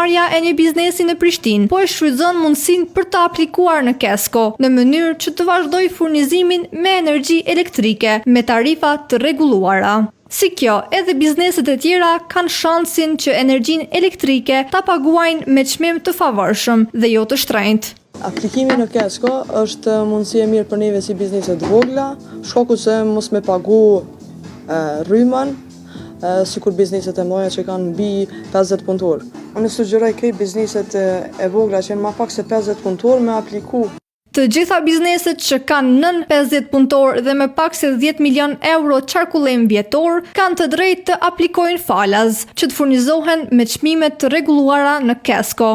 ndërmarrja e një biznesi në Prishtinë, po e shfrytëzon mundësinë për të aplikuar në Kesko, në mënyrë që të vazhdojë furnizimin me energji elektrike me tarifa të rregulluara. Si kjo, edhe bizneset e tjera kanë shansin që energjinë elektrike ta paguajnë me çmim të favorshëm dhe jo të shtrenjtë. Aplikimi në Kesko është mundësi e mirë për neve si bizneset vogla, shkaku se mos me pagu rrymën, sikur bizneset e mëdha që kanë mbi 50 punëtor. Unë sugjeroj këto bizneset e vogla që janë më pak se 50 punëtor me apliku. Të gjitha bizneset që kanë nën 50 punëtor dhe me pak se 10 milion euro qarkullim vjetor kanë të drejtë të aplikojnë falaz, që të furnizohen me çmime të rregulluara në Kesko.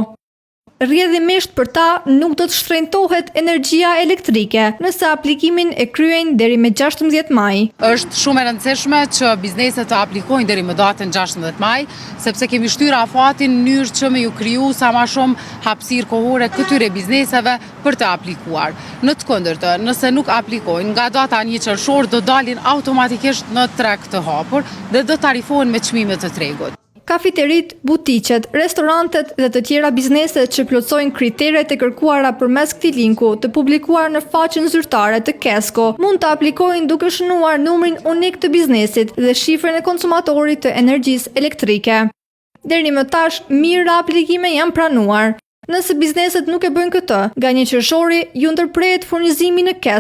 Rrjedhimisht për ta nuk do të shtrenjtohet energjia elektrike nëse aplikimin e kryejnë deri me 16 maj. Është shumë e rëndësishme që bizneset të aplikojnë deri më datën 16 maj, sepse kemi shtyr afatin në mënyrë që me ju kriju sa më shumë hapësirë kohore këtyre bizneseve për të aplikuar. Në të kundërtën, nëse nuk aplikojnë, nga data 1 qershor do dalin automatikisht në treg të hapur dhe do tarifohen me çmime të tregut. Kafiterit, butiqet, restorantet dhe të tjera bizneset që plotësojnë kriteret e kërkuara përmes këtij linku të publikuar në faqen zyrtare të Kesko mund të aplikojnë duke shënuar numrin unik të biznesit dhe shifrën e konsumatorit të energjisë elektrike. Deri më tash, mijëra aplikime janë pranuar. Nëse bizneset nuk e bëjnë këtë, nga 1 qershori ju ndërprehet furnizimi në Kesko.